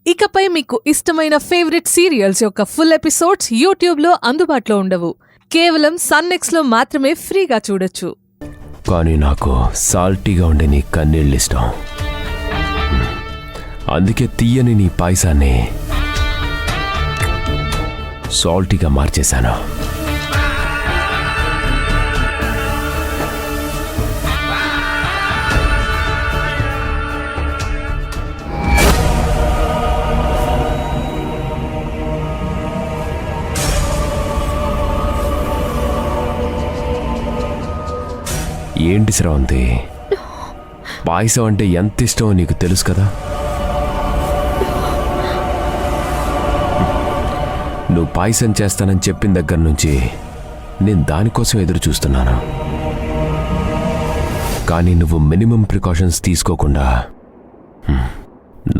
ఇకపై మీకు ఇష్టమైన ఫేవరెట్ సీరియల్స్ యొక్క ఫుల్ ఎపిసోడ్స్ యూట్యూబ్లో అందుబాటులో ఉండవు. కేవలం సన్నెక్స్లో మాత్రమే ఫ్రీగా చూడొచ్చు. కానీ నాకు సాల్టీగా ఉండే నీ కన్నీళ్ళు ఇష్టం. అందుకే తీయని నీ పాయసాన్ని సాల్టీగా మార్చేశాను. ఏంటి శ్రవంతి, పాయసం అంటే ఎంత ఇష్టమో నీకు తెలుసు కదా. నువ్వు పాయసం చేస్తానని చెప్పిన దగ్గర నుంచి నేను దానికోసం ఎదురు చూస్తున్నాను. కానీ నువ్వు మినిమం ప్రికాషన్స్ తీసుకోకుండా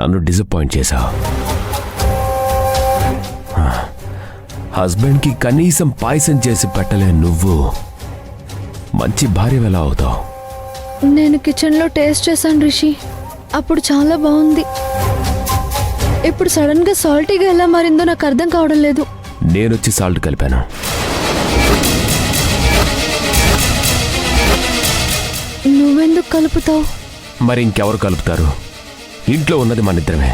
నన్ను డిసప్పాయింట్ చేశావు. హస్బెండ్కి కనీసం పాయసం చేసి పెట్టలే నువ్వు మంచి భార్య ఎలా అవుతావు? నేను కిచెన్లో టేస్ట్ చేశాను రిషి, అప్పుడు చాలా బాగుంది. ఇప్పుడు సడన్ గా సాల్టీగా ఎలా మారిందో నాకు అర్థం కావడం లేదు. నేనొచ్చి సాల్ట్ కలిపాను. నువ్వెందుకు కలుపుతావు? మరి ఇంకెవరు కలుపుతారు? ఇంట్లో ఉన్నది మనిద్దరమే.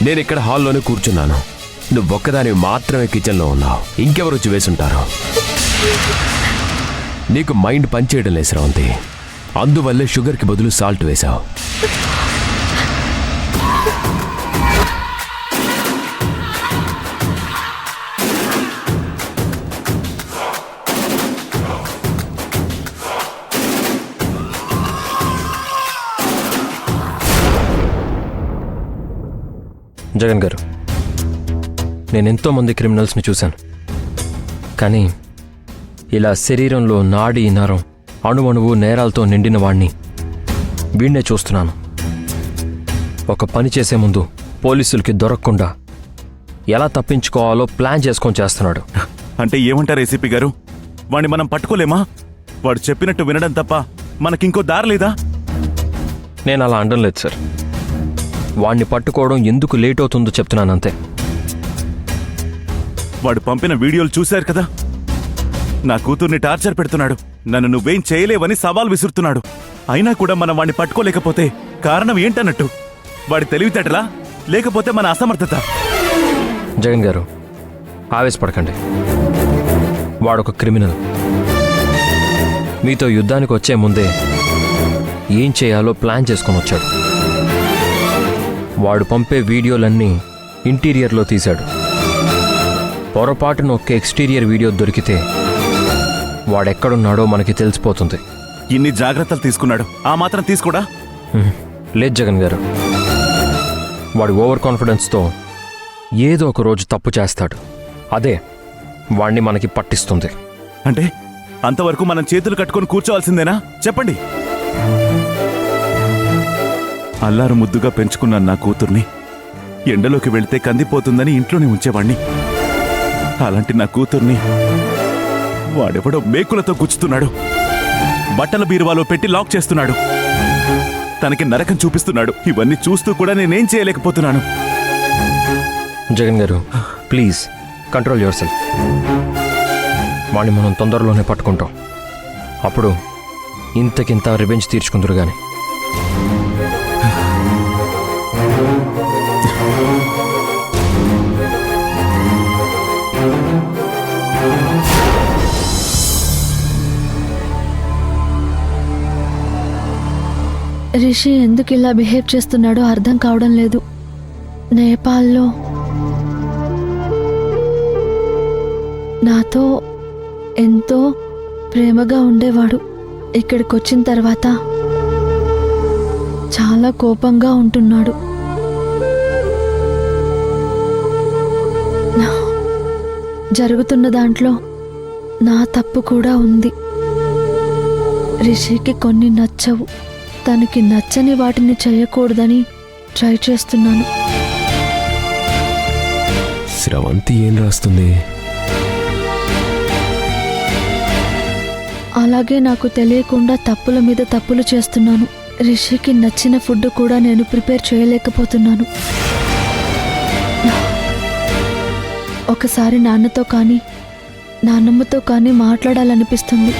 నేను ఇక్కడ హాల్లోనే కూర్చున్నాను. నువ్వొక్కదాని మాత్రమే కిచెన్లో ఉన్నావు. ఇంకెవరు వచ్చి వేసుంటారు? నీకు మైండ్ పనిచేయడం లేదు శ్రవంతి. అందువల్లే షుగర్కి బదులు సాల్ట్ వేశావు. జగన్ గారు, నేనెంతోమంది క్రిమినల్స్ని చూశాను, కానీ ఇలా శరీరంలో నాడి నరం అణువణువు నేరాలతో నిండిన వాణ్ణి వీణ్ణే చూస్తున్నాను. ఒక పని చేసే ముందు పోలీసులకి దొరకకుండా ఎలా తప్పించుకోవాలో ప్లాన్ చేసుకొని చేస్తున్నాడు. అంటే ఏమంటారు ఏసీపీ గారు? వాణ్ణి మనం పట్టుకోలేమా? వాడు చెప్పినట్టు వినడం తప్ప మనకింకో దారి లేదా? నేను అలా అనడం లేదు సార్. వాణ్ణి పట్టుకోవడం ఎందుకు లేట్ అవుతుందో చెప్తున్నానంతే. వాడు పంపిన వీడియోలు చూశారు కదా. నా కూతుర్ని టార్చర్ పెడుతున్నాడు. నన్ను నువ్వేం చేయలేవని సవాల్ విసురుతున్నాడు. అయినా కూడా మనం వాణ్ణి పట్టుకోలేకపోతే కారణం ఏంటన్నట్టు? వాడి తెలివితేటలా లేకపోతే మన అసమర్థత? జగన్ గారు, ఆవేశపడకండి. వాడొక క్రిమినల్. మీతో యుద్ధానికి వచ్చే ముందే ఏం చేయాలో ప్లాన్ చేసుకొని వచ్చాడు. వాడు పంపే వీడియోలన్నీ ఇంటీరియర్లో తీశాడు. పొరపాటున ఒక్క ఎక్స్టీరియర్ వీడియో దొరికితే వాడెక్కడున్నాడో మనకి తెలిసిపోతుంది. ఇన్ని జాగ్రత్తలు తీసుకున్నాడు, ఆ మాత్రం తీసుకోడా? లేదు జగన్ గారు, వాడి ఓవర్ కాన్ఫిడెన్స్తో ఏదో ఒక రోజు తప్పు చేస్తాడు. అదే వాణ్ణి మనకి పట్టిస్తుంది. అంటే అంతవరకు మనం చేతులు కట్టుకొని కూర్చోవాల్సిందేనా? చెప్పండి. అల్లారు ముద్దుగా పెంచుకున్న నా కూతుర్ని ఎండలోకి వెళితే కందిపోతుందని ఇంట్లోనే ఉంచేవాణ్ణి. అలాంటి నా కూతుర్ని వాడెవడో మేకులతో గుచ్చుతున్నాడు. బట్టల బీరువాలో పెట్టి లాక్ చేస్తున్నాడు. తనకి నరకం చూపిస్తున్నాడు. ఇవన్నీ చూస్తూ కూడా నేనేం చేయలేకపోతున్నాను. జగన్ గారు, ప్లీజ్ కంట్రోల్ యువర్ సెల్ఫ్. వాణ్ణి మనం తొందరలోనే పట్టుకుంటాం. అప్పుడు ఇంతకింత రివెంజ్ తీర్చుకుందరు గాని. రిషి ఎందుకు ఇలా బిహేవ్ చేస్తున్నాడో అర్థం కావడం లేదు. నేపాల్లో నాతో ఎంతో ప్రేమగా ఉండేవాడు. ఇక్కడికి వచ్చిన తర్వాత చాలా కోపంగా ఉంటున్నాడు. జరుగుతున్న దాంట్లో నా తప్పు కూడా ఉంది. రిషికి కొన్ని నచ్చవు. తనకి నచ్చని వాటిని చేయకూడదని ట్రై చేస్తున్నాను. శ్రవంతి ఏం రాస్తుంది? అలాగే నాకు తెలియకుండా తప్పుల మీద తప్పులు చేస్తున్నాను. రిషికి నచ్చిన ఫుడ్ కూడా నేను ప్రిపేర్ చేయలేకపోతున్నాను. ఒకసారి నాన్నతో కానీ నాన్నమ్మతో కానీ మాట్లాడాలనిపిస్తుంది.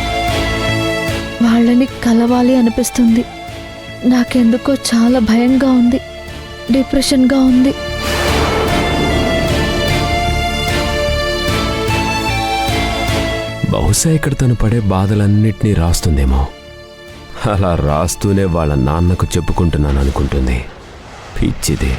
వాళ్ళని కలవాలి అనిపిస్తుంది. నాకెందుకో చాలా భయంగా ఉంది, డిప్రెషన్గా ఉంది. బహుశా ఇక్కడ తను పడే బాధలన్నిటినీ రాస్తుందేమో. అలా రాస్తూనే వాళ్ళ నాన్నకు చెప్పుకుంటున్నాను అనుకుంటుంది. పిచ్చిది.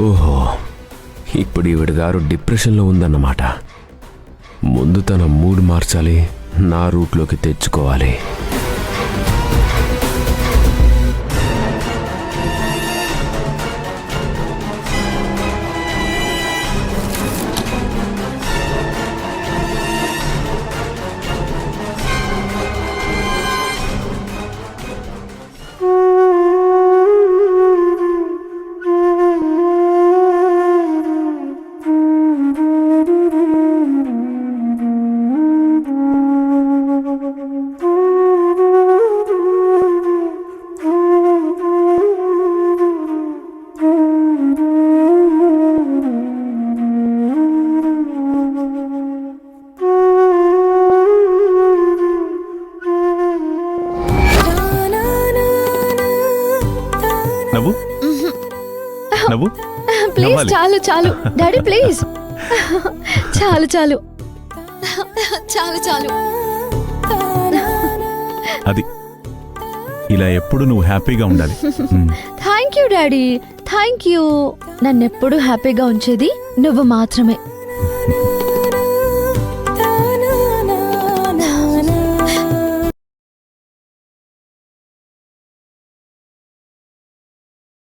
ఓహో, ఇప్పుడు ఈవిడ గారు డిప్రెషన్లో ఉందన్నమాట. ముందు తన మూడ్ మార్చాలి, నా రూట్లోకి తెచ్చుకోవాలి. నవ్వు నవ్వు ప్లీజ్ నవ్వాలి. చాలు చాలు డాడీ ప్లీజ్ చాలు చాలు చాలు చాలు. అది ఇలా ఎప్పుడు నువ్వు హ్యాపీగా ఉండాలి. Thank you daddy, thank you. నన్నెప్పుడు హ్యాపీగా ఉంచేది నువ్వు మాత్రమే.